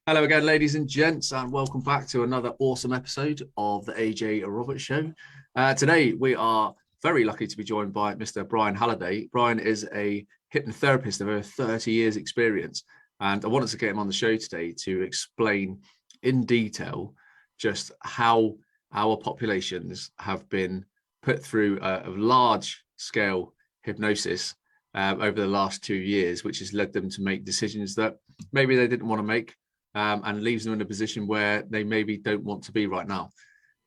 Hello again, ladies and gents, and welcome back to another awesome episode of the AJ Roberts Show. Today, we are very lucky to be joined by Mr. Brian Halliday. Brian is a hypnotherapist of over 30 years' experience, and I wanted to get him on the show today to explain in detail just how our populations have been put through a large-scale hypnosis over the last 2 years, which has led them to make decisions that maybe they didn't want to make and leaves them in a position where they maybe don't want to be right now.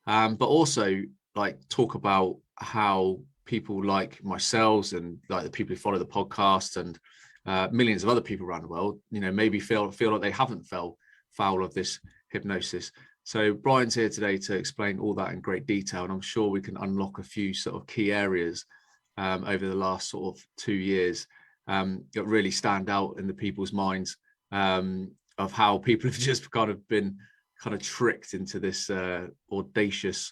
But also like talk about how people like myself and like the people who follow the podcast and millions of other people around the world, maybe feel like they haven't fell foul of this hypnosis. So Brian's here today to explain all that in great detail, and I'm sure we can unlock a few sort of key areas over the last sort of 2 years that really stand out in the people's minds, of how people have just kind of been tricked into this audacious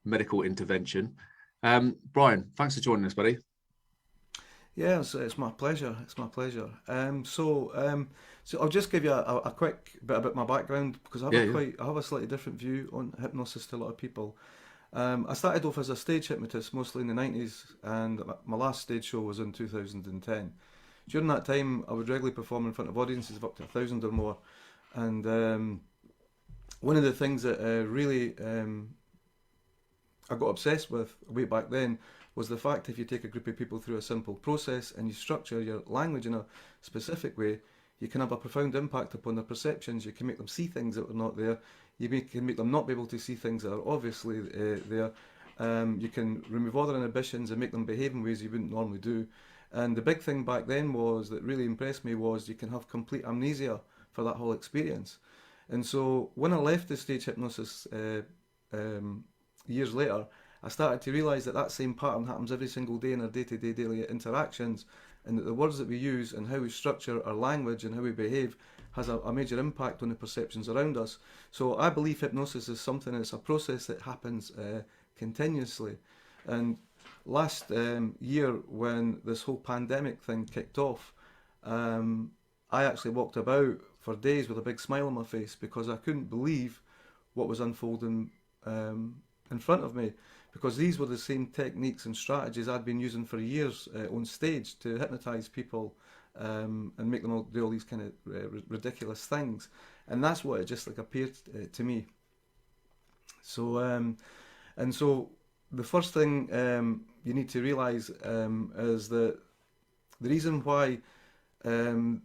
medical intervention. Brian, thanks for joining us, buddy. Yeah, it's my pleasure. It's my pleasure. So I'll just give you a quick bit about my background because Yeah, yeah. I have a slightly different view on hypnosis to a lot of people. I started off as a stage hypnotist mostly in the 90s, and my last stage show was in 2010. During that time, I would regularly perform in front of audiences of up to 1,000 or more. And one of the things that I got obsessed with way back then was the fact if you take a group of people through a simple process and you structure your language in a specific way, you can have a profound impact upon their perceptions. You can make them see things that are not there. Can make them not be able to see things that are obviously there. You can remove other inhibitions and make them behave in ways you wouldn't normally do. And the big thing back then was that really impressed me was you can have complete amnesia for that whole experience. And so when I left the stage hypnosis years later, I started to realise that that same pattern happens every single day in our day-to-day daily interactions, and that the words that we use and how we structure our language and how we behave has a major impact on the perceptions around us. So I believe hypnosis is something, it's a process that happens continuously. And last year, when this whole pandemic thing kicked off, I actually walked about for days with a big smile on my face because I couldn't believe what was unfolding in front of me, because these were the same techniques and strategies I'd been using for years on stage to hypnotize people and make them all do all these kind of ridiculous things, and that's what it just like appeared to me. So and so the first thing you need to realize is that the reason why um,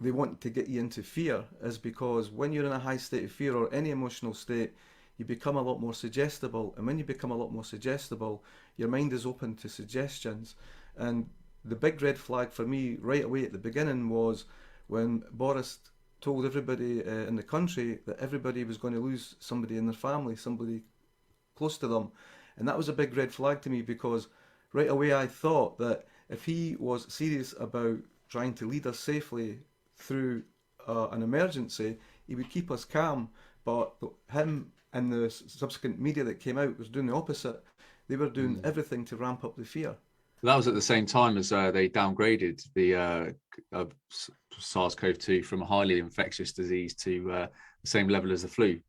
they want to get you into fear is because when you're in a high state of fear or any emotional state, you become a lot more suggestible. And when you become a lot more suggestible, your mind is open to suggestions. And the big red flag for me right away at the beginning was when Boris told everybody in the country that everybody was going to lose somebody in their family, somebody close to them. And that was a big red flag to me because right away I thought that if he was serious about trying to lead us safely through an emergency, he would keep us calm. But him and the subsequent media that came out was doing the opposite. They were doing Mm. everything to ramp up the fear. That was at the same time as they downgraded the SARS-CoV-2 from a highly infectious disease to the same level as the flu,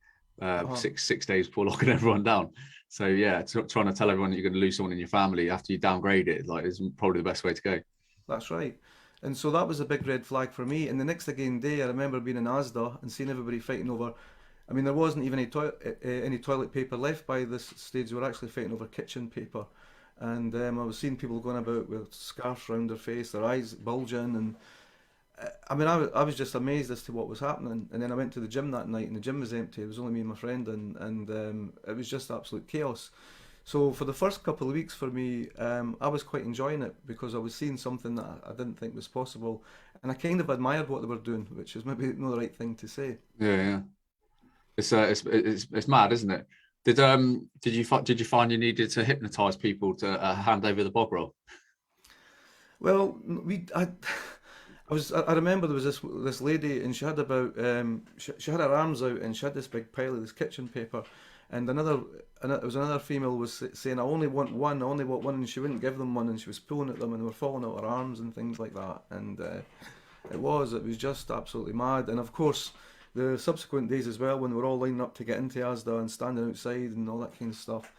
Uh-huh. six days before locking everyone down. So yeah, trying to tell everyone that you're going to lose someone in your family after you downgrade it, like, is probably the best way to go. That's right. And so that was a big red flag for me. And the next again day, I remember being in Asda and seeing everybody fighting over. I mean, there wasn't even any toilet paper left by this stage. They were actually fighting over kitchen paper. And I was seeing people going about with scarves around their face, their eyes bulging. And I mean, I was just amazed as to what was happening. And then I went to the gym that night and the gym was empty. It was only me and my friend. And it was just absolute chaos. So for the first couple of weeks for me, I was quite enjoying it because I was seeing something that I didn't think was possible, and I kind of admired what they were doing, which is maybe not the right thing to say. Yeah, yeah. It's mad, isn't it? Did you find you needed to hypnotize people to hand over the bog roll? Well, I remember there was this lady, and she had about she had her arms out, and she had this big pile of this kitchen paper, and it was another female was saying, I only want one," and she wouldn't give them one, and she was pulling at them, and they were falling out her arms and things like that, and It was just absolutely mad. And of course, the subsequent days as well, when we were all lining up to get into Asda and standing outside and all that kind of stuff,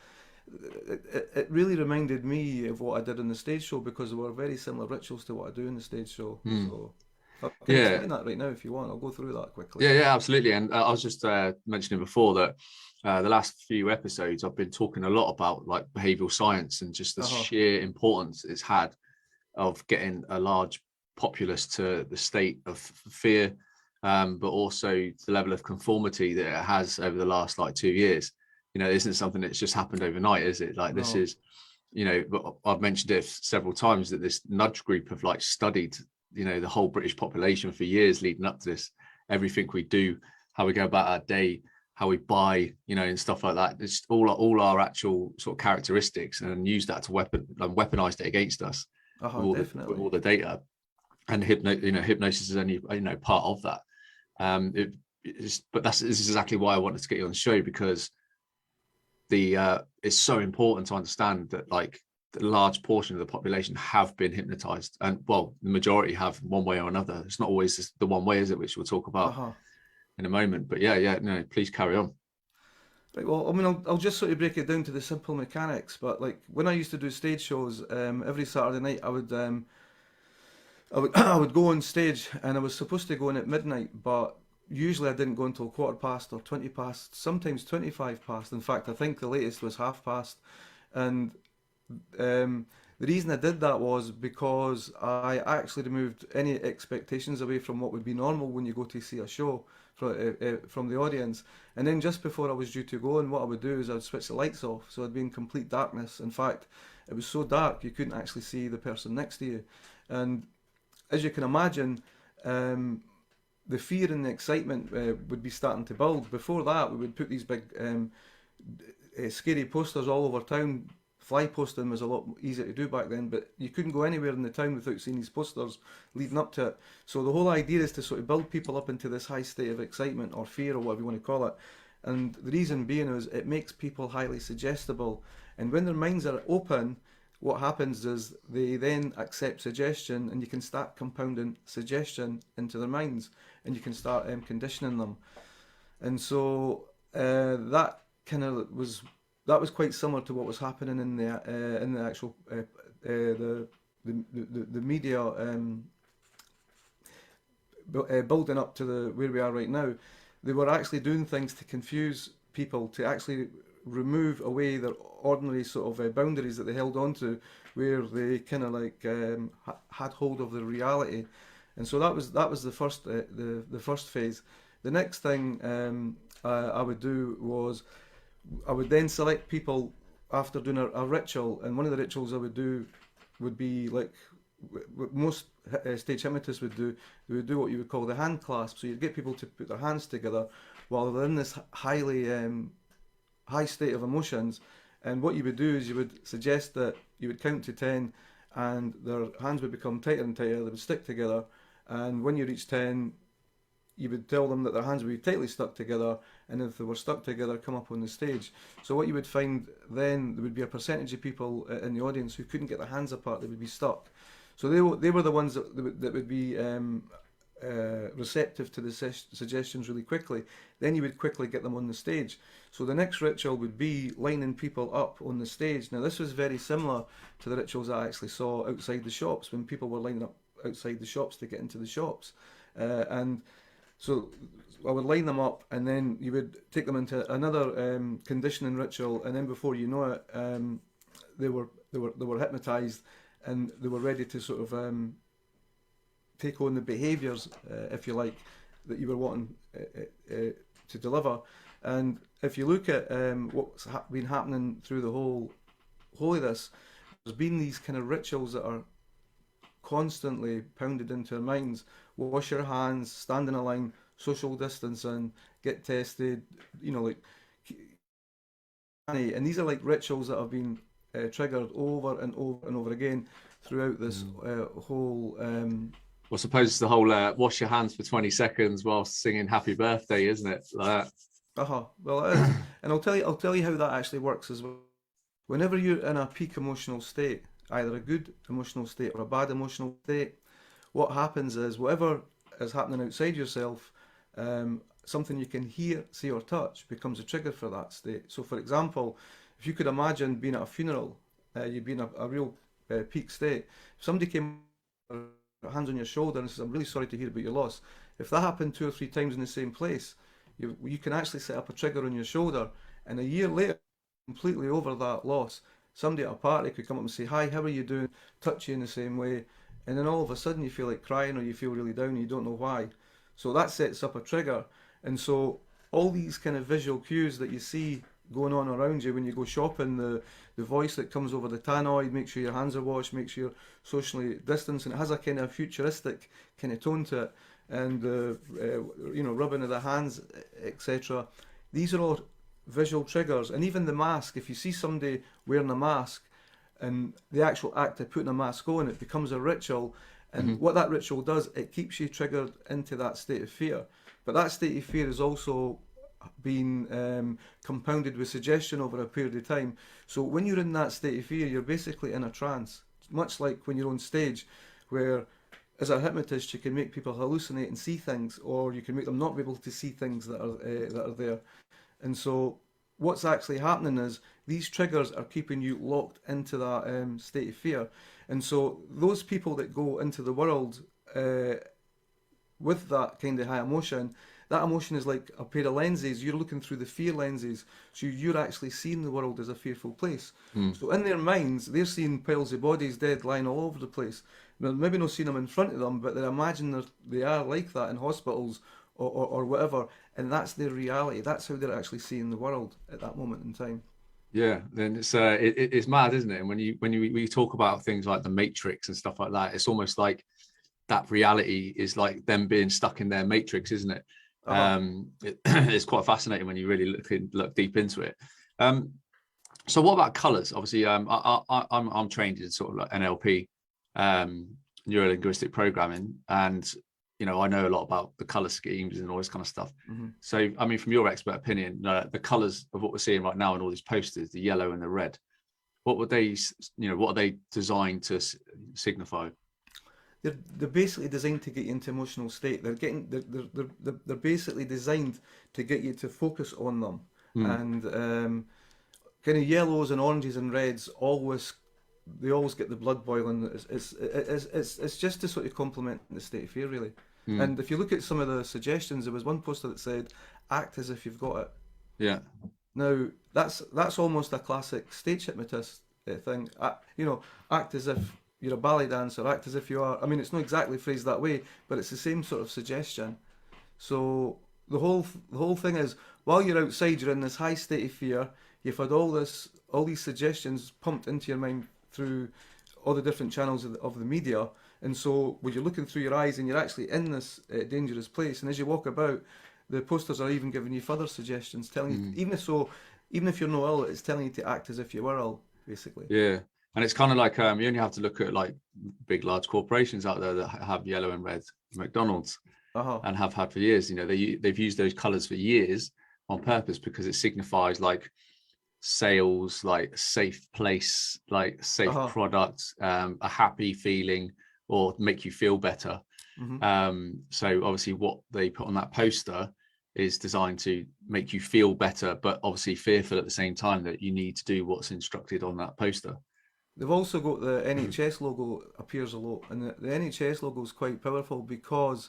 it really reminded me of what I did in the stage show, because there were very similar rituals to what I do in the stage show. So I can Yeah. explain that right now if you want. I'll go through that quickly. Yeah, absolutely. And I was just mentioning before that the last few episodes, I've been talking a lot about like behavioral science and just the sheer importance it's had of getting a large populace to the state of fear, but also the level of conformity that it has over the last like 2 years. You know, it isn't something that's just happened overnight, is it? Like this is, you know, I've mentioned it several times that this nudge group have like studied, you know, the whole British population for years leading up to this. Everything we do, how we go about our day, how we buy, you know, and stuff like that. It's all our actual sort of characteristics, and use that to weaponize it against us with all the data. And hypnosis is only, you know, part of that. But this is exactly why I wanted to get you on the show, because it's so important to understand that like the large portion of the population have been hypnotized, and well, the majority have one way or another. It's not always the one way, is it, which we'll talk about in a moment. But no, please carry on. Right, well, I mean, I'll just sort of break it down to the simple mechanics. But like when I used to do stage shows, every Saturday night I would go on stage, and I was supposed to go in at midnight, but usually I didn't go until 1/4 or 20 past, sometimes 25 past. In fact, I think the latest was 1/2 past. And the reason I did that was because I actually removed any expectations away from what would be normal when you go to see a show from the audience. And then just before I was due to go, and what I would do is I would switch the lights off, so I'd be in complete darkness. In fact, it was so dark you couldn't actually see the person next to you. And as you can imagine, the fear and the excitement would be starting to build. Before that, we would put these big scary posters all over town. Fly posting was a lot easier to do back then, but you couldn't go anywhere in the town without seeing these posters leading up to it. So the whole idea is to sort of build people up into this high state of excitement or fear or whatever you want to call it. And the reason being is it makes people highly suggestible. And when their minds are open, what happens is they then accept suggestion, and you can start compounding suggestion into their minds, and you can start conditioning them. And so that kind of was quite similar to what was happening in the actual the media building up to where we are right now. They were actually doing things to confuse people, to actually remove away their ordinary sort of boundaries that they held on to, where they kind of like had hold of the reality. And so that was the first phase. The next thing I would do was I would then select people after doing a ritual, and one of the rituals I would do would be like most stage hypnotists would do. They would do what you would call the hand clasp. So you'd get people to put their hands together while they're in this highly high state of emotions. And what you would do is you would suggest that you would count to 10, and their hands would become tighter and tighter. They would stick together, and when you reach 10, you would tell them that their hands would be tightly stuck together, and if they were stuck together, come up on the stage. So what you would find then, there would be a percentage of people in the audience who couldn't get their hands apart. They would be stuck. So they were the ones that would be receptive to the suggestions really quickly. Then you would quickly get them on the stage. So the next ritual would be lining people up on the stage. Now this was very similar to the rituals I actually saw outside the shops, when people were lining up outside the shops to get into the shops. And so I would line them up, and then you would take them into another conditioning ritual, and then before you know it, they were hypnotized, and they were ready to sort of take on the behaviours, if you like, that you were wanting to deliver. And if you look at what's been happening through the whole of this, there's been these kind of rituals that are constantly pounded into our minds. Wash your hands, stand in a line, social distancing, get tested, like, and these are like rituals that have been triggered over and over and over again throughout this whole. Well, suppose it's the whole wash your hands for 20 seconds whilst singing "Happy Birthday," isn't it? Like that. Well, it is, and I'll tell you how that actually works as well. Whenever you're in a peak emotional state, either a good emotional state or a bad emotional state, what happens is whatever is happening outside yourself, something you can hear, see, or touch becomes a trigger for that state. So, for example, if you could imagine being at a funeral, you'd be in a real peak state. If somebody came, hands on your shoulder and says, "I'm really sorry to hear about your loss," if that happened 2 or 3 times in the same place, you can actually set up a trigger on your shoulder, and a year later, completely over that loss, somebody at a party could come up and say, "Hi, how are you doing?" Touch you in the same way, and then all of a sudden you feel like crying or you feel really down and you don't know why. So that sets up a trigger. And so all these kind of visual cues that you see going on around you when you go shopping, the voice that comes over the tannoy, make sure your hands are washed, make sure you're socially distanced, and it has a kind of futuristic kind of tone to it, and rubbing of the hands, etc. These are all visual triggers. And even the mask, if you see somebody wearing a mask, and the actual act of putting a mask on, it becomes a ritual. And what that ritual does, it keeps you triggered into that state of fear. But that state of fear is also being compounded with suggestion over a period of time. So when you're in that state of fear, you're basically in a trance, much like when you're on stage, where as a hypnotist you can make people hallucinate and see things, or you can make them not be able to see things that are there. And so what's actually happening is these triggers are keeping you locked into that state of fear. And so those people that go into the world with that kind of high emotion, that emotion is like a pair of lenses. You're looking through the fear lenses, so you're actually seeing the world as a fearful place. So in their minds, they're seeing piles of bodies dead lying all over the place. They're maybe not seeing them in front of them, but they imagine they are like that in hospitals or whatever, and that's their reality. That's how they're actually seeing the world at that moment in time. Yeah, then it's mad, isn't it? And when you talk about things like the Matrix and stuff like that, it's almost like that reality is like them being stuck in their matrix, isn't it? It's quite fascinating when you really look deep into it. So what about colors? Obviously, I'm trained in sort of like NLP, neuro linguistic programming, and I know a lot about the color schemes and all this kind of stuff. So, I mean, from your expert opinion, the colors of what we're seeing right now in all these posters, the yellow and the red, what would they, what are they designed to signify? They're basically designed to get you into emotional state. They're basically designed to get you to focus on them. And kind of yellows and oranges and reds always get the blood boiling. It's just to sort of complement the state of fear, really. And if you look at some of the suggestions, there was one poster that said, "Act as if you've got it." Yeah. Now that's almost a classic stage hypnotist thing. Act as if you're a ballet dancer. Act as if you are. I mean, it's not exactly phrased that way, but it's the same sort of suggestion. So the whole thing is, while you're outside, you're in this high state of fear. You've had all these suggestions pumped into your mind through all the different channels of the media, and so when you're looking through your eyes and you're actually in this dangerous place, and as you walk about, the posters are even giving you further suggestions, telling you, even if you're not ill, it's telling you to act as if you were ill, basically. Yeah. And it's kind of like you only have to look at like big, large corporations out there that have yellow and red, McDonald's, and have had for years. They've used those colors for years on purpose because it signifies like sales, like safe place, like safe product, a happy feeling, or make you feel better. So obviously what they put on that poster is designed to make you feel better, but obviously fearful at the same time that you need to do what's instructed on that poster. They've also got the NHS logo appears a lot, and the NHS logo is quite powerful because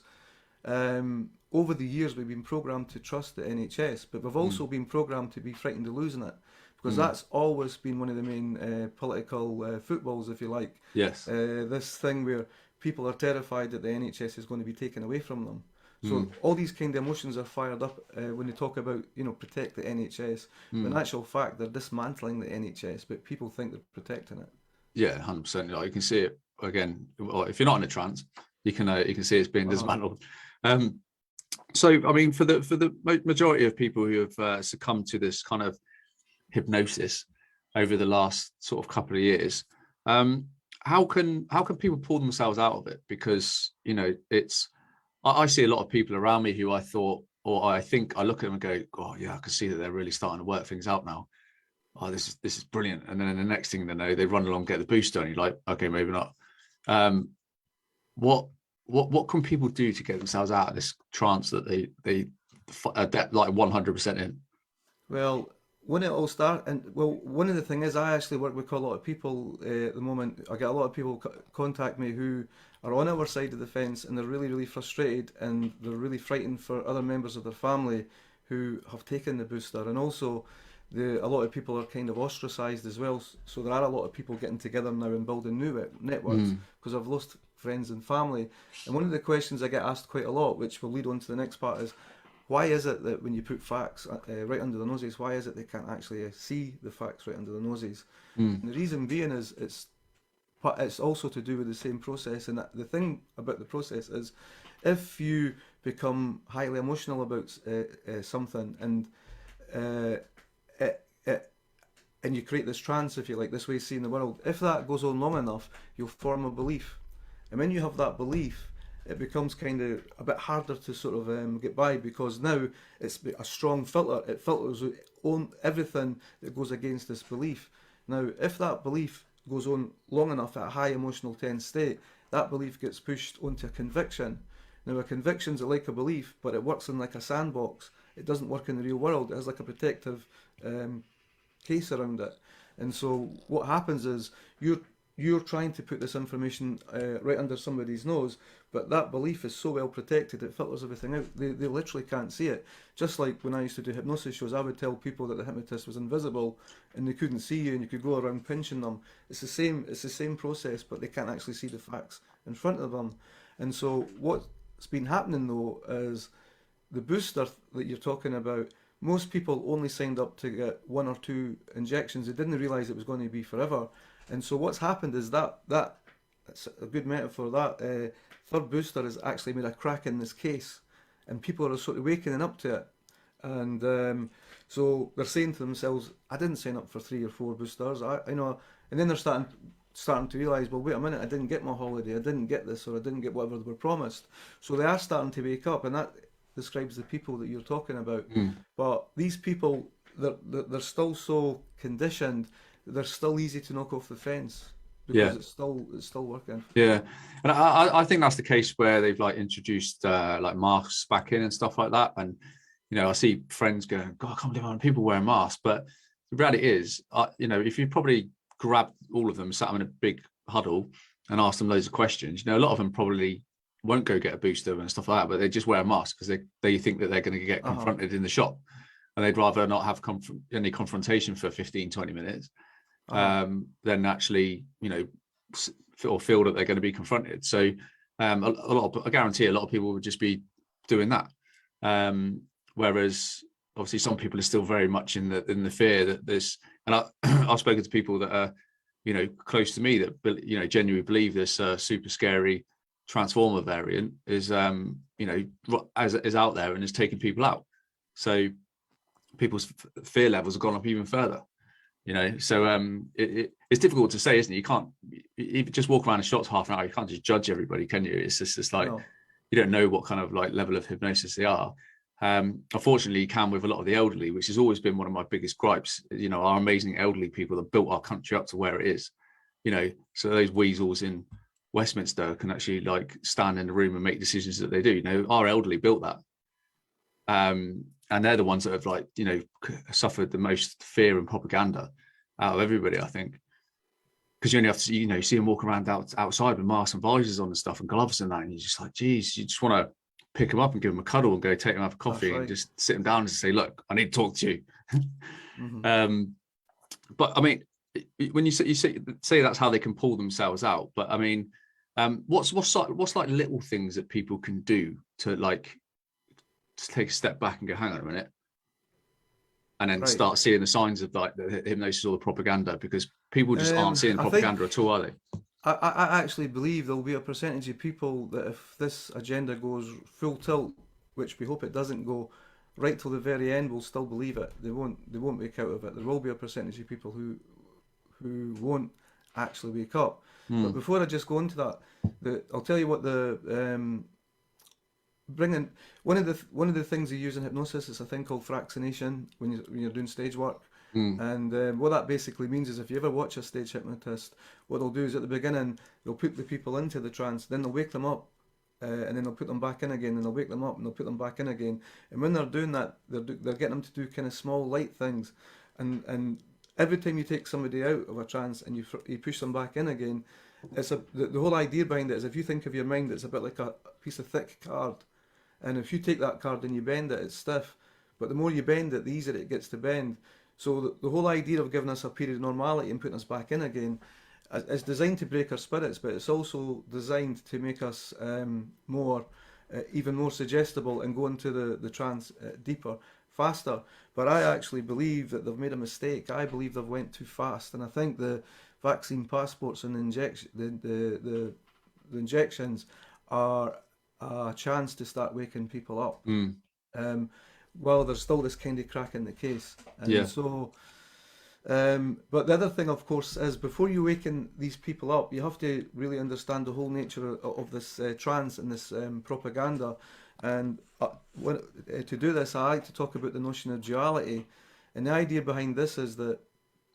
over the years we've been programmed to trust the NHS, but we've also been programmed to be frightened of losing it, because that's always been one of the main political footballs, if you like. Yes. This thing where people are terrified that the NHS is going to be taken away from them. So all these kind of emotions are fired up when they talk about, protect the NHS. But in actual fact, they're dismantling the NHS, but people think they're protecting it. Yeah, 100%. You can see it again. Well, if you're not in a trance, you can see it's being dismantled. So, I mean, for the majority of people who have succumbed to this kind of hypnosis over the last sort of couple of years, how can people pull themselves out of it? Because I see a lot of people around me who I thought, or I think I look at them and go, oh yeah, I can see that they're really starting to work things out now. Oh, this is brilliant. And then the next thing they know, they run along, get the booster, and you're like, okay, maybe not. What what can people do to get themselves out of this trance that they are like 100% in? Well, when it all started, and well, one of the thing is, I actually work with quite a lot of people at the moment. I get a lot of people contact me who are on our side of the fence, and they're really, really frustrated, and they're really frightened for other members of their family who have taken the booster, and also a lot of people are kind of ostracized as well. So there are a lot of people getting together now and building new networks Mm. because I've lost friends and family. And one of the questions I get asked quite a lot, which will lead on to the next part, is why is it that when you put facts right under the noses, why is it they can't actually see the facts right under the noses? Mm. And the reason being is it's also to do with the same process. And the thing about the process is, if you become highly emotional about something, and uh, it, and you create this trance, if you like, this way of seeing the world, if that goes on long enough, you'll form a belief. And when you have that belief, it becomes kind of a bit harder to sort of get by, because now it's a strong filter. It filters on everything that goes against this belief. Now, if that belief goes on long enough at a high emotional tense state, that belief gets pushed onto a conviction. Now, a conviction's like a belief, but it works in like a sandbox. It doesn't work in the real world. It has like a protective um, case around it. And so what happens is you're trying to put this information right under somebody's nose, but that belief is so well protected it filters everything out. They literally can't see it. Just like when I used to do hypnosis shows, I would tell people that the hypnotist was invisible and they couldn't see you and you could go around pinching them. It's the same. It's the same process, but they can't actually see the facts in front of them. And so what's been happening though is the booster that you're talking about, most people only signed up to get 1 or 2 injections. They didn't realise it was going to be forever. And so what's happened is that's a good metaphor. That third booster has actually made a crack in this case, and people are sort of waking up to it. And so they're saying to themselves, "I didn't sign up for 3 or 4 boosters. I know." And then they're starting to realise, well, wait a minute, I didn't get my holiday, I didn't get this, or I didn't get whatever they were promised. So they are starting to wake up, and that describes the people that you're talking about. Mm. But these people, they're still so conditioned, they're still easy to knock off the fence Yeah. because it's still working. Yeah, and I think that's the case where they've like introduced like masks back in and stuff like that. And I see friends going, "God, I can't believe how many people wearing masks." But the reality is, if you probably grabbed all of them, sat them in a big huddle, and asked them loads of questions, a lot of them probably won't go get a booster and stuff like that, but they just wear a mask because they think that they're going to get confronted in the shop, and they'd rather not have any confrontation for 15-20 minutes than actually or feel that they're going to be confronted. So I guarantee a lot of people would just be doing that. Whereas obviously some people are still very much in the fear that this, and I've spoken to people that are close to me that genuinely believe this super scary transformer variant is is out there and is taking people out. So people's fear levels have gone up even further. So it's difficult to say, isn't it? You can't even just walk around in shops half an hour. You can't just judge everybody, can you? It's just like, No. you don't know what kind of like level of hypnosis they are. Unfortunately, you can with a lot of the elderly, which has always been one of my biggest gripes. Our amazing elderly people that built our country up to where it is. So those weasels in Westminster can actually like stand in the room and make decisions that they do. Our elderly built that. And they're the ones that have suffered the most fear and propaganda out of everybody, I think, because you only have to see them walk around outside with masks and visors on and stuff and gloves and that, and you're just like, geez, you just want to pick them up and give them a cuddle and go take them out for coffee and just sit them down and say, look, I need to talk to you. But I mean, when you say that's how they can pull themselves out, but I mean, what's like little things that people can do to like just take a step back and go, hang on a minute, and then start seeing the signs of like the hypnosis or the propaganda, because people just aren't seeing the propaganda at all, are they? I actually believe there'll be a percentage of people that if this agenda goes full tilt, which we hope it doesn't go, right till the very end will still believe it. They won't wake out of it. There will be a percentage of people who won't actually wake up. But before I just go into that, I'll tell you what bringing one of the things you use in hypnosis is a thing called fractionation when you're doing stage work. And what that basically means is if you ever watch a stage hypnotist, what they'll do is at the beginning they'll put the people into the trance, then they'll wake them up and then they'll put them back in again, and they'll wake them up, and they'll put them back in again. And when they're doing that, they're getting them to do kind of small, light things, and every time you take somebody out of a trance and you push them back in again, the whole idea behind it is, if you think of your mind, it's a bit like a piece of thick card, and if you take that card and you bend it, it's stiff, but the more you bend it, the easier it gets to bend. So the whole idea of giving us a period of normality and putting us back in again is designed to break our spirits, but it's also designed to make us even more suggestible and go into the trance deeper, faster. But I actually believe that they've made a mistake. I believe they've went too fast, and I think the vaccine passports and the injections are a chance to start waking people up. Well, there's still this kind of crack in the case, and Yeah. so. But the other thing, of course, is before you waken these people up, you have to really understand the whole nature of this trance and this propaganda. And to do this, I like to talk about the notion of duality. And the idea behind this is that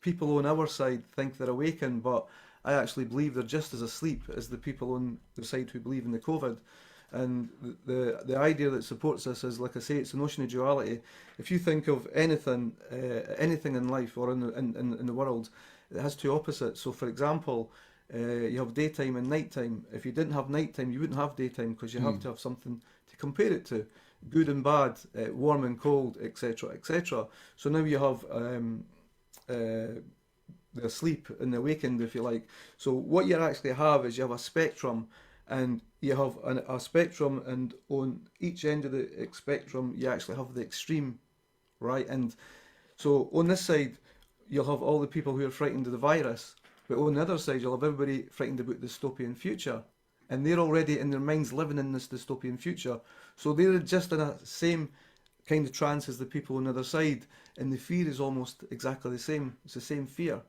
people on our side think they're awakened, but I actually believe they're just as asleep as the people on the side who believe in the COVID. And the idea that supports this is, like I say, it's the notion of duality. If you think of anything in life or in the world, it has two opposites. So, for example, you have daytime and nighttime. If you didn't have nighttime, you wouldn't have daytime, because you have to have something to compare it to, good and bad, warm and cold, etc., etc. So now you have the asleep and the awakened, if you like. So what you actually have is you have a spectrum, and you have a spectrum, and on each end of the spectrum you actually have the extreme, right? And so on this side you'll have all the people who are frightened of the virus, but on the other side you'll have everybody frightened about the dystopian future, and they're already in their minds living in this dystopian future. So they're just in a same kind of trance as the people on the other side, and the fear is almost exactly the same. It's the same fear,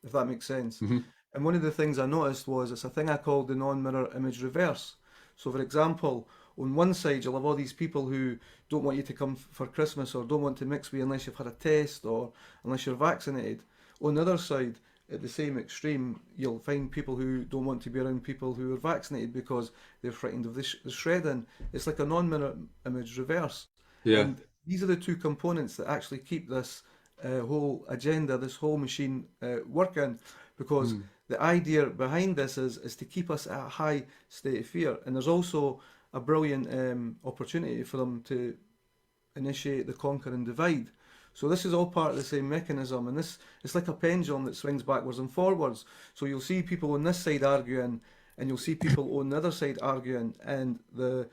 if that makes sense. Mm-hmm. And one of the things I noticed was it's a thing I called the non-mirror image reverse. So, for example, on one side you'll have all these people who don't want you to come for Christmas, or don't want to mix with you unless you've had a test, or unless you're vaccinated. On the other side, at the same extreme, you'll find people who don't want to be around people who are vaccinated because they're frightened of the shredding. It's like a non-mirror image reverse. Yeah. And these are the two components that actually keep this whole agenda, this whole machine working, because the idea behind this is to keep us at a high state of fear. And there's also a brilliant opportunity for them to initiate the conquer and divide. So this is all part of the same mechanism, and it's like a pendulum that swings backwards and forwards. So you'll see people on this side arguing, and you'll see people on the other side arguing, and the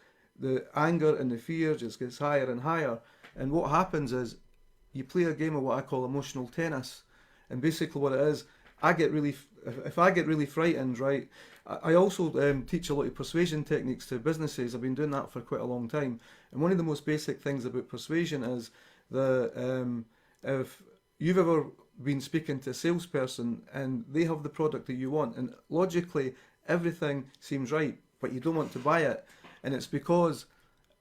anger and the fear just gets higher and higher. And what happens is you play a game of what I call emotional tennis. And basically what it is, if I get really frightened, right, I also teach a lot of persuasion techniques to businesses. I've been doing that for quite a long time. And one of the most basic things about persuasion is if you've ever been speaking to a salesperson and they have the product that you want, and logically everything seems right, but you don't want to buy it, and it's because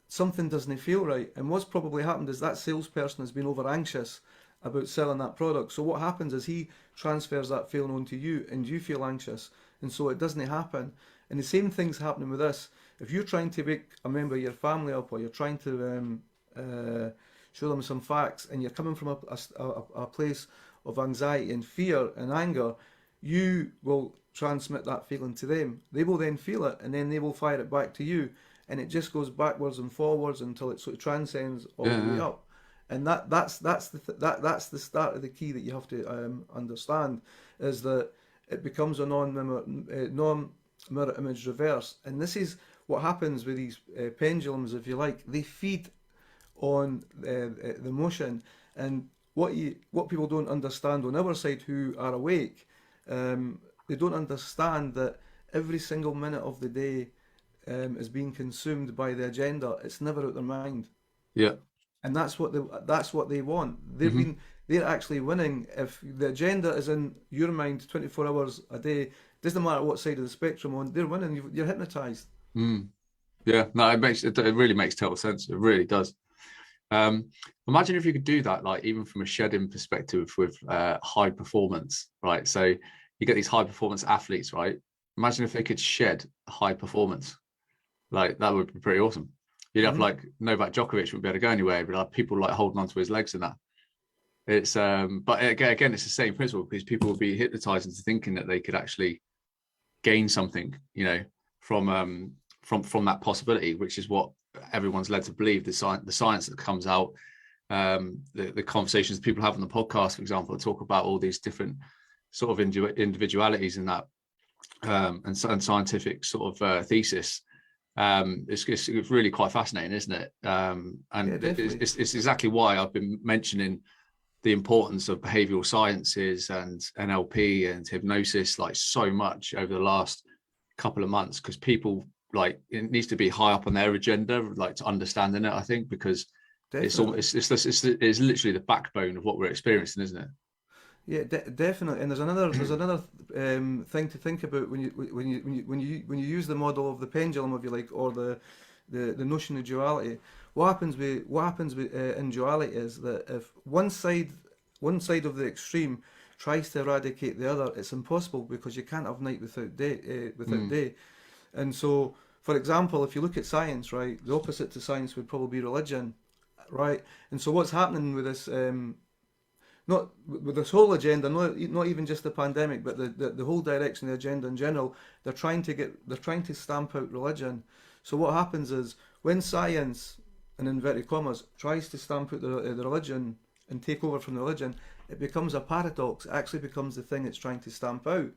something doesn't feel right. And what's probably happened is that salesperson has been over anxious about selling that product. So what happens is he transfers that feeling onto you, and you feel anxious, and so it doesn't happen. And the same thing's happening with this. If you're trying to wake a member of your family up, or you're trying to show them some facts, and you're coming from a place of anxiety and fear and anger, you will transmit that feeling to them. They will then feel it, and then they will fire it back to you, and it just goes backwards and forwards until it sort of transcends all the way up. And that's the start of the key that you have to understand, is that it becomes a non-mirror image reverse. And this is what happens with these pendulums, if you like. They feed on the motion. And what people don't understand on our side who are awake, they don't understand that every single minute of the day is being consumed by the agenda. It's never out their mind. Yeah. And that's what they want. They're actually winning. If the agenda is in your mind 24 hours a day, doesn't matter what side of the spectrum on, they're winning. You're hypnotized. Yeah, no, it really makes total sense. It really does. Imagine if you could do that, like even from a shedding perspective with high performance, right? So you get these high performance athletes, right? Imagine if they could shed high performance. Like that would be pretty awesome. You'd have Hmm. like Novak Djokovic wouldn't be able to go anywhere, but like people like holding onto his legs and that. It's but again, it's the same principle because people will be hypnotized into thinking that they could actually gain something, from that possibility, which is what everyone's led to believe. The science that comes out, the conversations people have on the podcast, for example, talk about all these different sort of individualities in that, and scientific sort of thesis. It's really quite fascinating, isn't it? Yeah, And definitely. it's exactly why I've been mentioning the importance of behavioral sciences and NLP and hypnosis like so much over the last couple of months, because people, like, it needs to be high up on their agenda, like, to understanding it, I think, because it's Definitely. almost it's literally the backbone of what we're experiencing, isn't it? Yeah, definitely. And there's another thing to think about when you use the model of the pendulum, if you like, or the notion of duality. What happens with in duality is that if one side of the extreme tries to eradicate the other, it's impossible because you can't have night without Mm, day. And so, for example, if you look at science, right, the opposite to science would probably be religion, right? And so what's happening with this? Not with this whole agenda, not even just the pandemic, but the whole direction of the agenda in general. They're trying to stamp out religion. So what happens is when science, in inverted commas, tries to stamp out the religion and take over from the religion, it becomes a paradox. It actually becomes the thing it's trying to stamp out.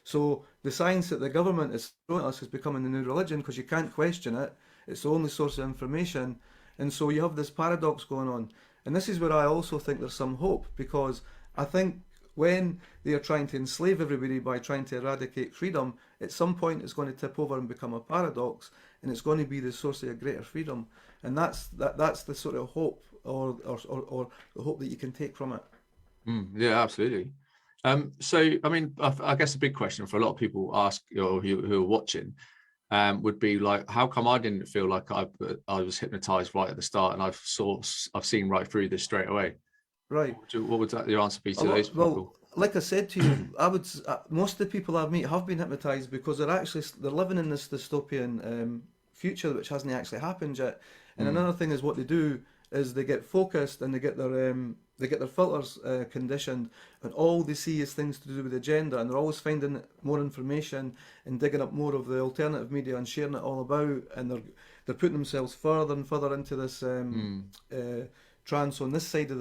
So the science that the government is throwing at us is becoming the new religion because you can't question it. It's the only source of information. And so you have this paradox going on. And this is where I also think there's some hope because I think when they are trying to enslave everybody by trying to eradicate freedom, at some point it's going to tip over and become a paradox and it's going to be the source of a greater freedom. And that's the sort of hope or the hope that you can take from it. yeah, absolutely. So I mean, I guess a big question for a lot of people ask, who are watching, would be like, how come I didn't feel like I was hypnotized right at the start, and I've seen right through this straight away? Right. What would your answer be A to those lot. Well, people? like I said to you, most of the people I meet have been hypnotized because they're living in this dystopian future which hasn't actually happened yet. And Mm, another thing is what they do is they get focused and they get their filters conditioned, and all they see is things to do with the agenda, and they're always finding more information and digging up more of the alternative media and sharing it all about, and they're putting themselves further and further into this mm, trance on this side of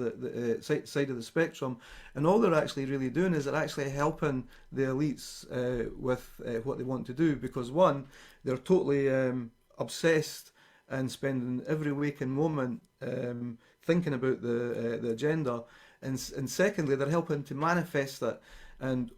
side of the spectrum, and all they're actually really doing is they're actually helping the elites with what they want to do because one, they're totally obsessed and spending every waking moment thinking about the agenda, and secondly, they're helping to manifest it. And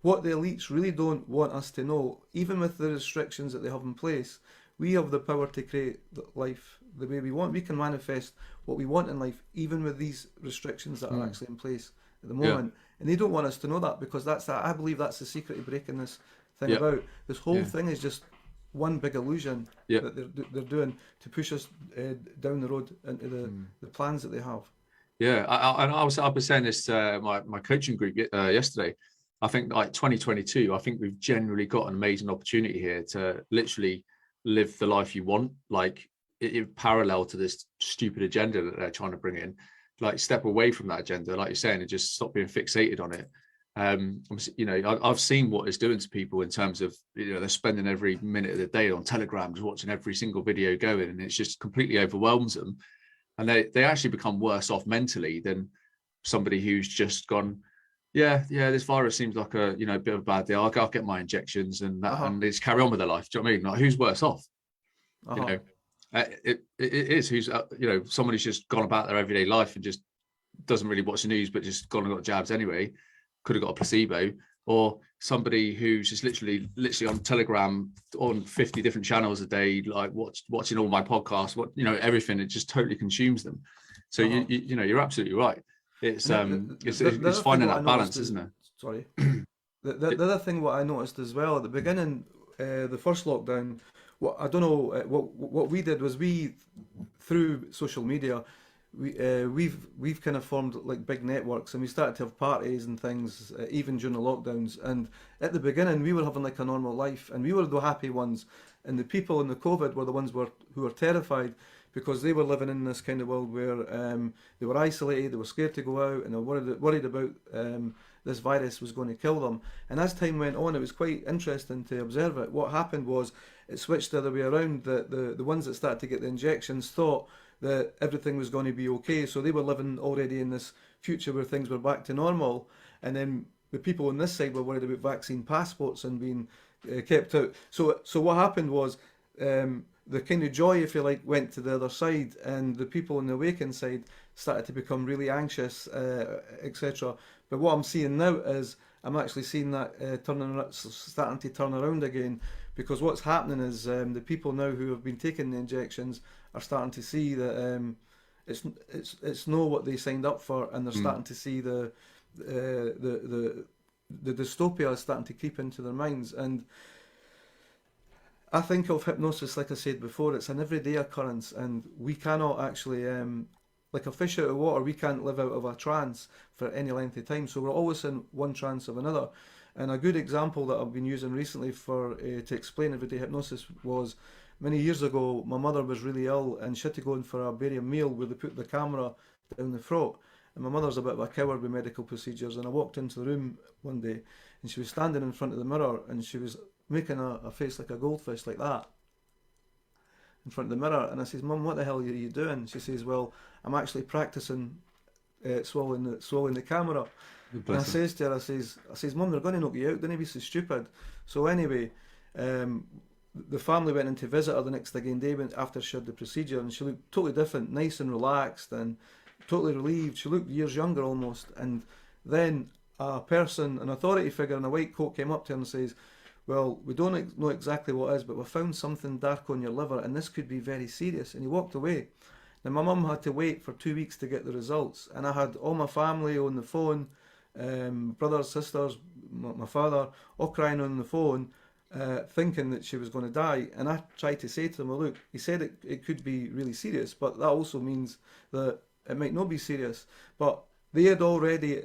what the elites really don't want us to know, even with the restrictions that they have in place, we have the power to create life the way we want. We can manifest what we want in life, even with these restrictions that are mm. actually in place at the Yeah, moment. And they don't want us to know that because I believe that's the secret of breaking this thing yeah, about. This whole yeah, thing is just one big illusion yeah. that they're doing to push us down the road into Mm. the plans that they have. Yeah, I was saying this to my coaching group yesterday. I think like 2022, I think we've generally got an amazing opportunity here to literally live the life you want, like parallel to this stupid agenda that they're trying to bring in. Like, step away from that agenda, like you're saying, and just stop being fixated on it. I've seen what it's doing to people in terms of, they're spending every minute of the day on Telegram, just watching every single video going, and it's just completely overwhelms them, and they actually become worse off mentally than somebody who's just gone, yeah, this virus seems like a bit of a bad deal. I'll get my injections and Uh that, huh. and they just carry on with their life. Do you know what I mean? Like, who's worse off? Uh You huh. know, it is who's someone who's just gone about their everyday life and just doesn't really watch the news, but just gone and got jabs anyway. Could have got a placebo, or somebody who's just literally on Telegram on 50 different channels a day, like watching all my podcasts, everything. It just totally consumes them. So Uh huh. you're absolutely right. It's And the it's other thing finding what I that noticed balance, is, isn't sorry, it? the other thing what I noticed as well at the beginning, the first lockdown, what I don't know, what we did was we through social media, we've kind of formed like big networks, and we started to have parties and things even during the lockdowns. And at the beginning, we were having like a normal life, and we were the happy ones. And the people in the COVID were the ones who were terrified, because they were living in this kind of world where they were isolated, they were scared to go out, and they were worried about this virus was going to kill them. And as time went on, it was quite interesting to observe it. What happened was it switched the other way around. The ones that started to get the injections thought that everything was going to be okay, so they were living already in this future where things were back to normal. And then the people on this side were worried about vaccine passports and being kept out. So what happened was the kind of joy, if you like, went to the other side, and the people on the awakened side started to become really anxious, etc. But what I'm seeing now is I'm actually seeing that starting to turn around again, because what's happening is the people now who have been taking the injections are starting to see that it's not what they signed up for, and they're starting to see the dystopia is starting to creep into their minds. And I think of hypnosis, like I said before, it's an everyday occurrence, and we cannot actually, like a fish out of water, we can't live out of a trance for any length of time. So we're always in one trance of another. And a good example that I've been using recently to explain everyday hypnosis was many years ago. My mother was really ill, and she had to go in for a barium meal where they put the camera down the throat. And my mother's a bit of a coward with medical procedures, and I walked into the room one day, and she was standing in front of the mirror, and she was making a face like a goldfish, like that, in front of the mirror. And I says, "Mum, what the hell are you doing?" She says, "Well, I'm actually practicing swallowing the camera." And I says to her, I says, "Mum, they're going to knock you out. Don't be so stupid." So anyway, the family went in to visit her the next again day after she had the procedure, and she looked totally different, nice and relaxed and totally relieved. She looked years younger almost. And then a person, an authority figure in a white coat, came up to her and says, "Well, we don't know exactly what it is, but we found something dark on your liver, and this could be very serious." And he walked away. Now, my mum had to wait for 2 weeks to get the results, and I had all my family on the phone, brothers, sisters, my father, all crying on the phone, thinking that she was going to die. And I tried to say to them, "Well, look, he said it could be really serious, but that also means that it might not be serious." But they had already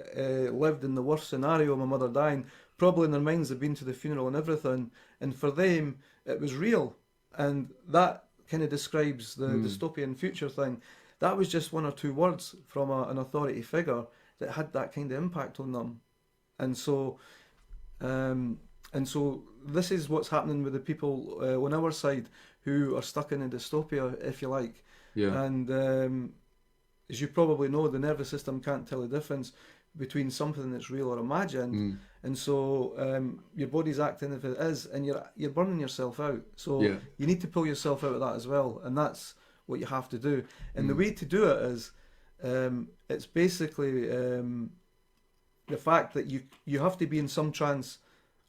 lived in the worst scenario, my mother dying. Probably in their minds they'd been to the funeral and everything, and for them it was real. And that kind of describes the dystopian future thing. That was just one or two words from an authority figure that had that kind of impact on them. And so this is what's happening with the people on our side who are stuck in a dystopia, if you like. Yeah. And as you probably know, the nervous system can't tell the difference between something that's real or imagined. And so your body's acting if it is, and you're burning yourself out. So you need to pull yourself out of that as well, and that's what you have to do. And the way to do it is it's basically the fact that you have to be in some trance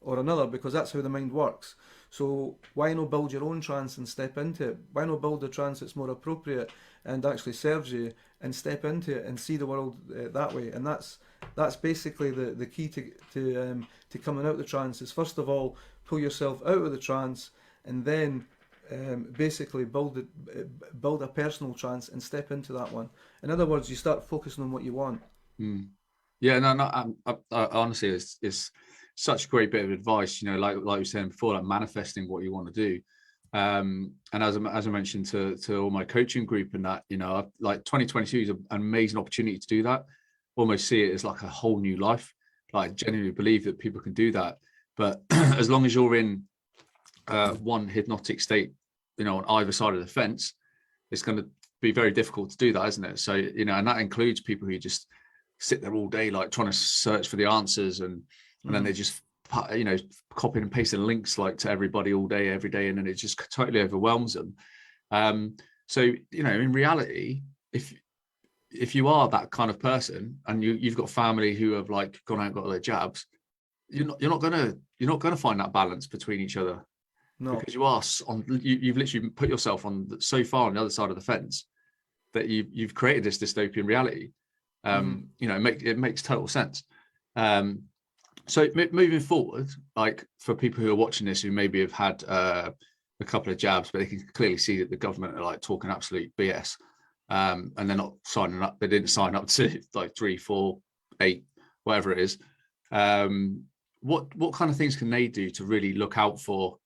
or another, because that's how the mind works. So why not build your own trance and step into it? Why not build a trance that's more appropriate and actually serves you, and step into it and see the world that way? And that's basically the key to coming out of the trance, is first of all pull yourself out of the trance, and then basically build a personal trance and step into that one. In other words, you start focusing on what you want. Yeah, no, I honestly, it's such a great bit of advice. You know, like we were saying before, like manifesting what you want to do. And as I mentioned to all my coaching group, and that, you know, like 2022 is an amazing opportunity to do that. Almost see it as like a whole new life. Like, genuinely believe that people can do that. But as long as you're in one hypnotic state, you know, on either side of the fence, it's going to be very difficult to do that, isn't it? So, you know, and that includes people who just sit there all day, like trying to search for the answers, and then they just, you know, copying and pasting links like to everybody all day, every day, and then it just totally overwhelms them. So, you know, in reality, if you are that kind of person, and you've got family who have like gone out and got their jabs, you're not gonna find that balance between each other. No. Because you've literally put yourself on so far on the other side of the fence that you've created this dystopian reality. You know, it makes total sense. So moving forward, like for people who are watching this who maybe have had a couple of jabs, but they can clearly see that the government are like talking absolute BS, and they're not signing up. They didn't sign up to like 3, 4, 8, whatever it is. What kind of things can they do to really look out for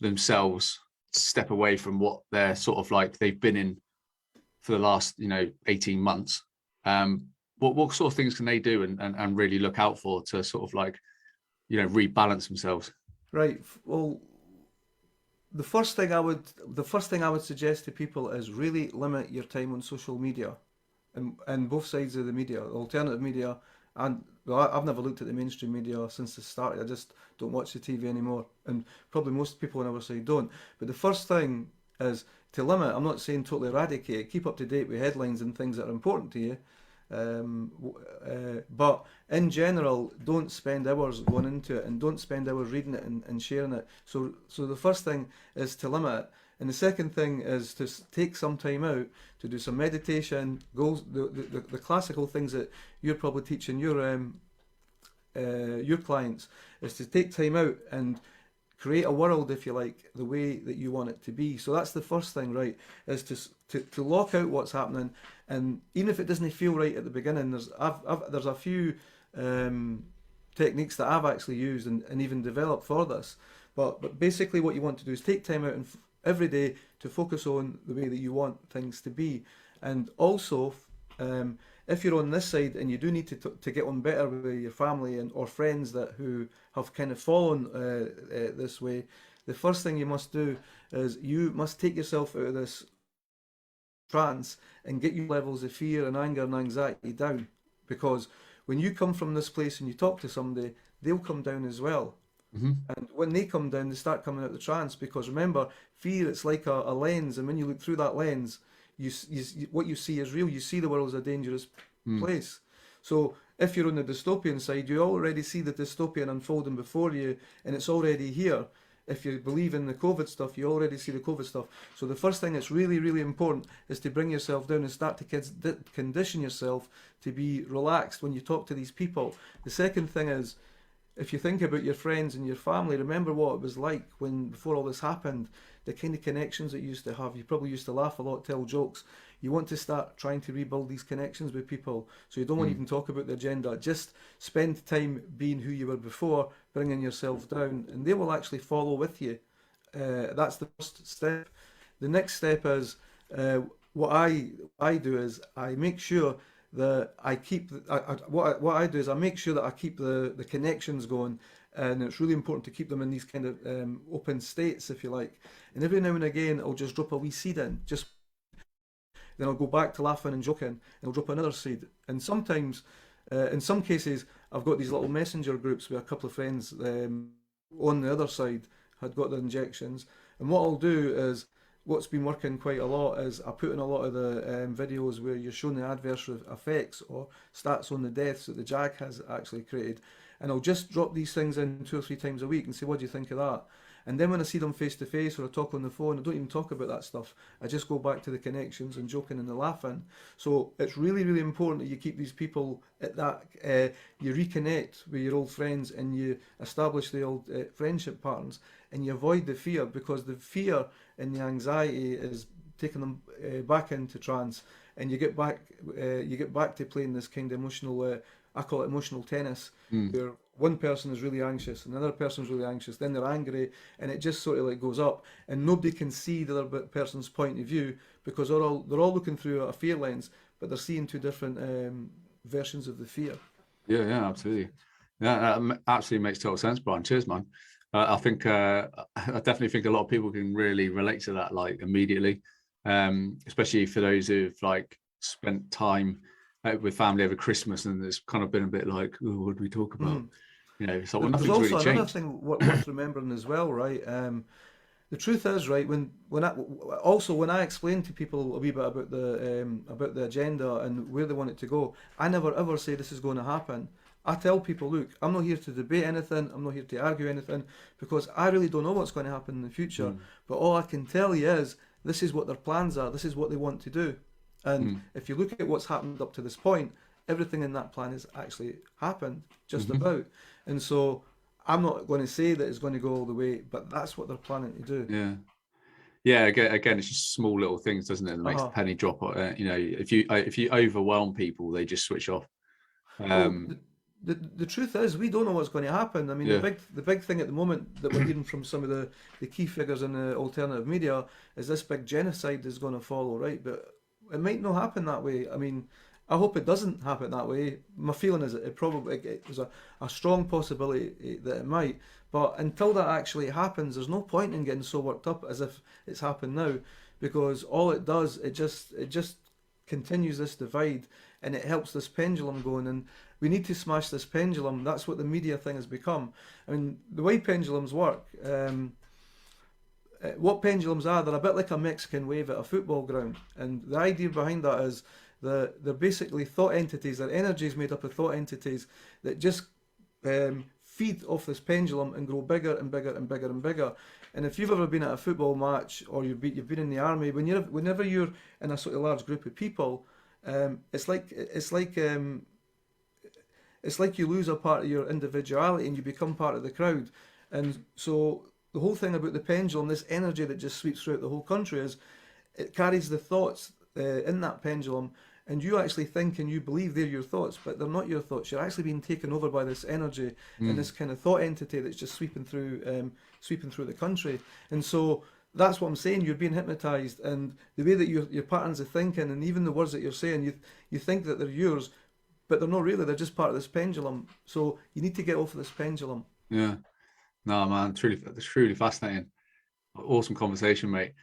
themselves step away from what they're sort of like they've been in for the last 18 months, what sort of things can they do and really look out for to sort of like rebalance themselves? Right. Well, the first thing I would suggest to people is really limit your time on social media, and both sides of the media, alternative media, and well, I've never looked at the mainstream media since it started. I just don't watch the TV anymore, and probably most people on our side don't. But the first thing is to limit. I'm not saying totally eradicate it. Keep up to date with headlines and things that are important to you. But in general, don't spend hours going into it, and don't spend hours reading it and sharing it. So the first thing is to limit it, and the second thing is to take some time out to do some meditation. Goals, the classical things that you're probably teaching your clients is to take time out and create a world, if you like, the way that you want it to be. So that's the first thing, right? Is to lock out what's happening, and even if it doesn't feel right at the beginning, there's a few techniques that I've actually used and even developed for this. But basically, what you want to do is take time out and every day to focus on the way that you want things to be, and also. If you're on this side and you do need to get on better with your family and or friends who have kind of fallen this way, the first thing you must do is you must take yourself out of this trance and get your levels of fear and anger and anxiety down. Because when you come from this place and you talk to somebody, they'll come down as well. Mm-hmm. And when they come down, they start coming out of the trance. Because remember, fear, it's like a lens, and when you look through that lens, what you see is real. You see the world as a dangerous place. So if you're on the dystopian side, you already see the dystopian unfolding before you, and it's already here. If you believe in the COVID stuff, you already see the COVID stuff. So the first thing that's really, really important is to bring yourself down and start to condition yourself to be relaxed when you talk to these people. The second thing is, if you think about your friends and your family, remember what it was like before all this happened, the kind of connections that you used to have. You probably used to laugh a lot, tell jokes. You want to start trying to rebuild these connections with people. So you don't want to even talk about the agenda. Just spend time being who you were before, bringing yourself down, and they will actually follow with you. That's the first step. The next step is what I do is I make sure that I keep what I do is I make sure that I keep the connections going, and it's really important to keep them in these kind of open states, if you like. And every now and again, I'll just drop a wee seed in, just then I'll go back to laughing and joking, and I'll drop another seed. And sometimes, in some cases, I've got these little messenger groups with a couple of friends on the other side had got their injections, and what I'll do is what's been working quite a lot is I put in a lot of the videos where you're showing the adverse effects or stats on the deaths that the JAG has actually created, and I'll just drop these things in 2 or 3 times a week and say, what do you think of that? And then when I see them face to face or I talk on the phone, I don't even talk about that stuff. I just go back to the connections and joking and the laughing. So it's really, really important that you keep these people at that, you reconnect with your old friends and you establish the old friendship patterns, and you avoid the fear, because the fear and the anxiety is taking them back into trance, and you get back to playing this kind of emotional, I call it emotional tennis, where one person is really anxious and another person's really anxious, then they're angry, and it just sort of like goes up, and nobody can see the other person's point of view because they're all looking through a fear lens, but they're seeing 2 different versions of the fear. Yeah, absolutely. Yeah, that absolutely makes total sense, Brian. Cheers, man. I think I definitely think a lot of people can really relate to that, like immediately, especially for those who've like spent time with family over Christmas, and it's kind of been a bit like, oh, what do we talk about? So well, There's nothing's also really another changed. thing worth remembering as well, right? The truth is, right, when I explain to people a wee bit about the agenda and where they want it to go, I never ever say this is going to happen. I tell people, look, I'm not here to debate anything, I'm not here to argue anything, because I really don't know what's going to happen in the future. But all I can tell you is this is what their plans are, this is what they want to do. And if you look at what's happened up to this point, everything in that plan has actually happened, just about. And so I'm not going to say that it's going to go all the way, but that's what they're planning to do. Yeah. Again, it's just small little things, doesn't it, that makes the penny drop. If you overwhelm people, they just switch off. Well, the truth is, we don't know what's going to happen. I mean, Yeah. the big thing at the moment that we're hearing from some of the key figures in the alternative media is this big genocide is going to follow, right? But it might not happen that way. I mean, I hope it doesn't happen that way. My feeling is that there's a strong possibility that it might. But until that actually happens, there's no point in getting so worked up as if it's happened now, because all it does, it just continues this divide, and it helps this pendulum going. And we need to smash this pendulum. That's what the media thing has become. I mean, the way pendulums work, what pendulums are, they're a bit like a Mexican wave at a football ground. And the idea behind that is they're basically thought entities, they're energies made up of thought entities that just feed off this pendulum and grow bigger and bigger and bigger and bigger. And if you've ever been at a football match, or you've been in the army, whenever you're in a sort of large group of people, it's like you lose a part of your individuality and you become part of the crowd. And so the whole thing about the pendulum, this energy that just sweeps throughout the whole country, is it carries the thoughts in that pendulum, and you actually think and you believe they're your thoughts, but they're not your thoughts. You're actually being taken over by this energy and this kind of thought entity that's just sweeping through the country. And so that's what I'm saying. You're being hypnotized, and the way that your patterns of thinking and even the words that you're saying, you think that they're yours, but they're not really. They're just part of this pendulum. So you need to get off of this pendulum. Yeah. No, man, it's truly fascinating. Awesome conversation, mate.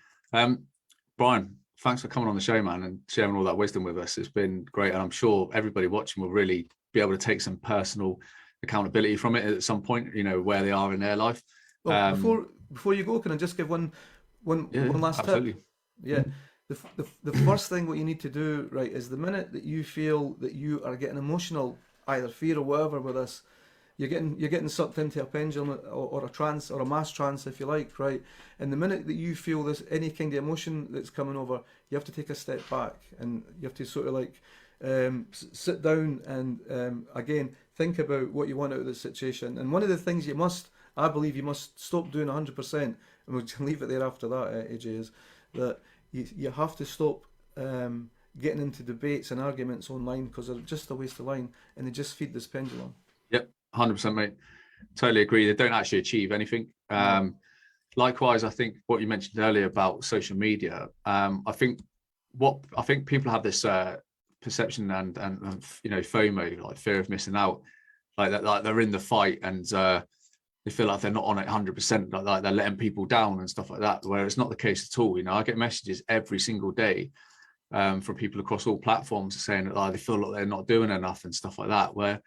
Brian, thanks for coming on the show, man, and sharing all that wisdom with us. It's been great, and I'm sure everybody watching will really be able to take some personal accountability from it at some point, where they are in their life. Well, before you go, can I just give Yeah, one last tip? absolutely. Yeah. The first thing what you need to do, right, is the minute that you feel that you are getting emotional, either fear or whatever with this, you're getting sucked into a pendulum, or a trance, or a mass trance, if you like, right? And the minute that you feel this any kind of emotion that's coming over, you have to take a step back, and you have to sort of like sit down and again think about what you want out of the situation. And one of the things I believe you must stop doing 100%, and we'll leave it there after that, AJ, is that you have to stop getting into debates and arguments online, because they're just a waste of line, and they just feed this pendulum. Yep, 100%, mate. Totally agree. They don't actually achieve anything. No. Likewise, I think what you mentioned earlier about social media, I think people have this perception and FOMO, like fear of missing out, like that, like they're in the fight, and they feel like they're not on it 100%, like they're letting people down and stuff like that, where it's not the case at all. I get messages every single day from people across all platforms saying that they feel like they're not doing enough and stuff like that, well,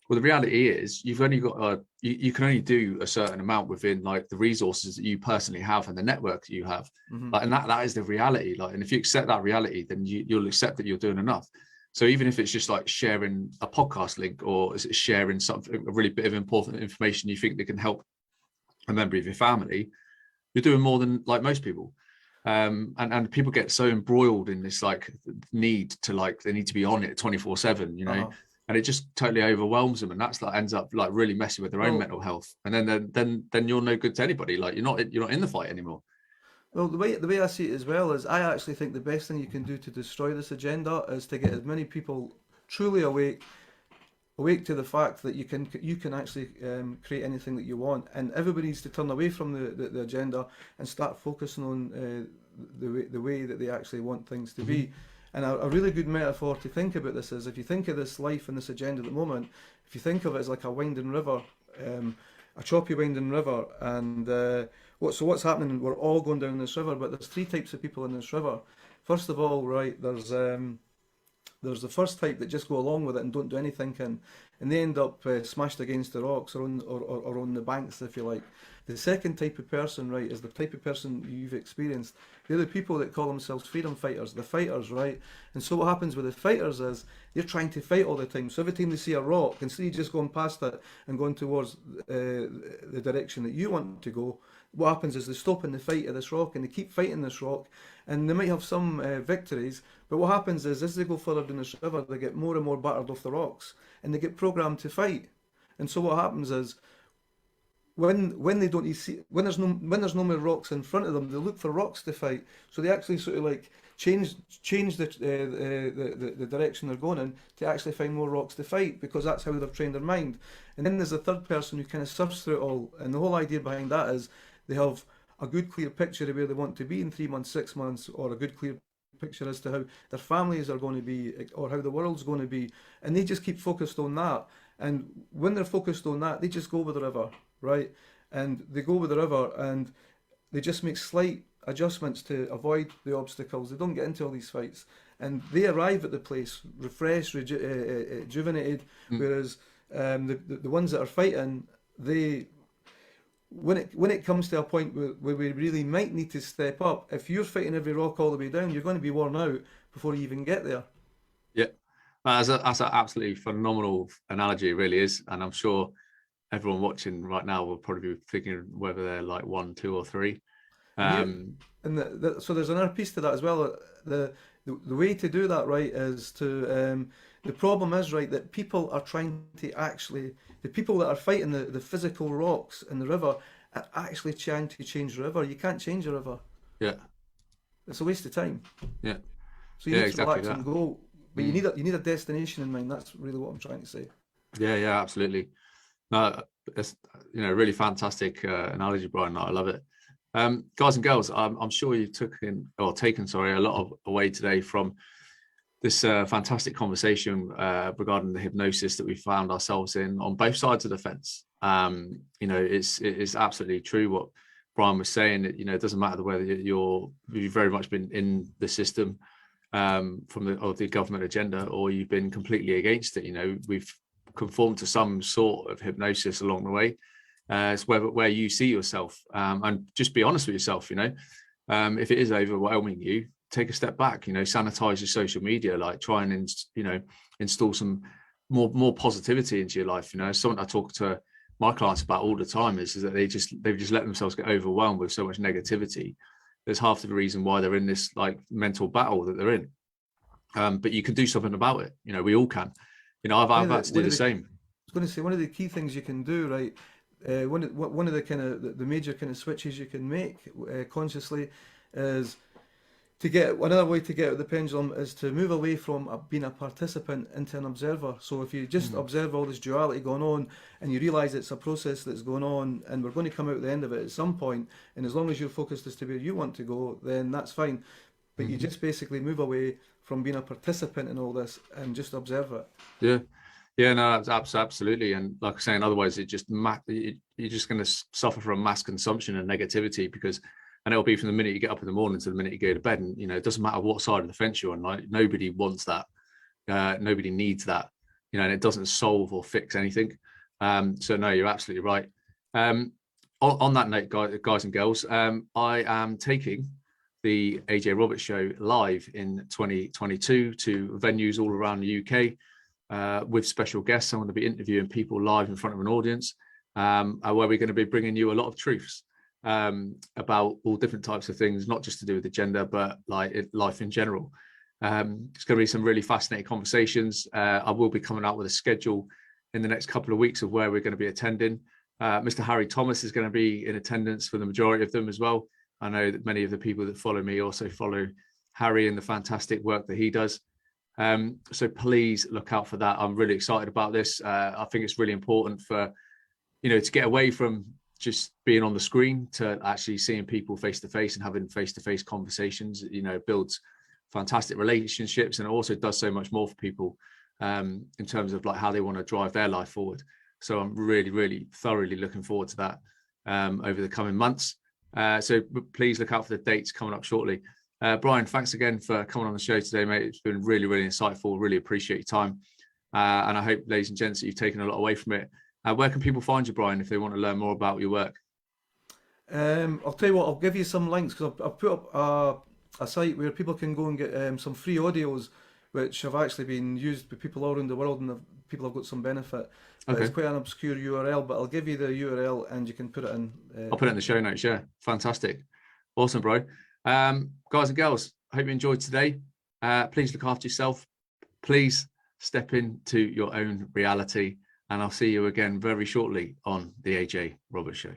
the reality is you've only got you can only do a certain amount within like the resources that you personally have and the network that you have. Mm-hmm. And that is the reality. And if you accept that reality, then you'll accept that you're doing enough. So even if it's just like sharing a podcast link, or is it sharing something, a really bit of important information you think that can help a member of your family, you're doing more than like most people. And people get so embroiled in this like need to they need to be on it 24/7, Uh-huh. and it just totally overwhelms them, and that's ends up like really messing with their own mental health. And then you're no good to anybody. Like you're not in the fight anymore. Well, the way I see it as well is, I actually think the best thing you can do to destroy this agenda is to get as many people truly awake to the fact that you can actually create anything that you want, and everybody needs to turn away from the agenda and start focusing on the way that they actually want things to be. And a really good metaphor to think about this is, if you think of this life and this agenda at the moment, if you think of it as like a winding river, a choppy winding river, and what's happening, we're all going down this river, but there's three types of people in this river. First of all, right, there's the first type that just go along with it and don't do anything, and they end up smashed against the rocks, or on the banks, if you like. The second type of person, right, is the type of person you've experienced. They're the people that call themselves freedom fighters, the fighters, right? And so what happens with the fighters is they're trying to fight all the time. So every time they see a rock, instead of just going past it and going towards the direction that you want to go, what happens is they stop in the fight of this rock, and they keep fighting this rock, and they might have some victories, but what happens is, as they go further down this river, they get more and more battered off the rocks, and they get programmed to fight. And so what happens is, when there's no more rocks in front of them, they look for rocks to fight. So they actually sort of like change the direction they're going in to actually find more rocks to fight, because that's how they've trained their mind. And then there's a third person who kind of surfs through it all, and the whole idea behind that is they have a good clear picture of where they want to be in 3 months, 6 months, or a good clear picture as to how their families are going to be, or how the world's going to be, and they just keep focused on that. And when they're focused on that, they just go with the river, right? And they go with the river, and they just make slight adjustments to avoid the obstacles. They don't get into all these fights, and they arrive at the place refreshed, rejuvenated. Mm. Whereas the ones that are fighting, they when it comes to a point where we really might need to step up, if you're fighting every rock all the way down, you're going to be worn out before you even get there. Yeah, that's an absolutely phenomenal analogy. It really is, and I'm sure everyone watching right now will probably be thinking whether they're like 1, 2, or 3. And here, and so there's another piece to that as well. The way to do that right is to the problem is right that people are trying to actually, the people that are fighting the physical rocks in the river are actually trying to change the river. You can't change a river. Yeah, It's a waste of time. yeah, So you yeah, need to exactly relax that. and go, but Mm. you need a destination in mind. That's really what I'm trying to say. Yeah, absolutely. No, it's really fantastic analogy, Brian. I love it. Guys and girls, I'm sure you've taken a lot away today from this fantastic conversation regarding the hypnosis that we found ourselves in on both sides of the fence. It's absolutely true what Brian was saying. That, it doesn't matter whether you've very much been in the system from the government agenda, or you've been completely against it. We've conformed to some sort of hypnosis along the way. It's where you see yourself, and just be honest with yourself. If it is overwhelming you, take a step back. Sanitize your social media, like try and install some more positivity into your life. Something I talk to my clients about all the time is that they've just let themselves get overwhelmed with so much negativity. There's half the reason why they're in this like mental battle that they're in. But you can do something about it. We all can. I've had to do the same. I was going to say one of the key things you can do, right? One of the kind of the major kind of switches you can make consciously is to get another way to get out of the pendulum is to move away from being a participant into an observer. So if you just observe all this duality going on and you realize it's a process that's going on and we're going to come out at the end of it at some point, and as long as you're focused as to where you want to go, then that's fine. But you just basically move away from being a participant in all this and just observe it. Yeah, no, absolutely. And like I say, otherwise you're just going to suffer from mass consumption and negativity, and it'll be from the minute you get up in the morning to the minute you go to bed. And, it doesn't matter what side of the fence you're on. Like, nobody wants that. Nobody needs that, and it doesn't solve or fix anything. So no, you're absolutely right. On that note, guys and girls, I am taking the AJ Roberts Show live in 2022 to venues all around the UK with special guests. I'm going to be interviewing people live in front of an audience, where we're going to be bringing you a lot of truths about all different types of things, not just to do with the gender, but like life in general. It's going to be some really fascinating conversations. I will be coming out with a schedule in the next couple of weeks of where we're going to be attending. Mr. Harry Thomas is going to be in attendance for the majority of them as well. I know that many of the people that follow me also follow Harry and the fantastic work that he does. So please look out for that. I'm really excited about this. I think it's really important for, to get away from just being on the screen to actually seeing people face to face and having face to face conversations. Builds fantastic relationships, and it also does so much more for people in terms of like how they want to drive their life forward. So I'm really, really thoroughly looking forward to that over the coming months. So please look out for the dates coming up shortly. Brian, thanks again for coming on the show today, mate. It's been really, really insightful. Really appreciate your time. And I hope, ladies and gents, that you've taken a lot away from it. Where can people find you, Brian, if they want to learn more about your work? I'll tell you what, I'll give you some links because I've put up a site where people can go and get some free audios, which have actually been used by people all around the world, and people have got some benefit. But it's quite an obscure URL, but I'll give you the URL and you can put it in. I'll put it in the show notes, yeah. Fantastic. Awesome, bro. Guys and girls, I hope you enjoyed today. Please look after yourself. Please step into your own reality. And I'll see you again very shortly on the AJ Roberts Show.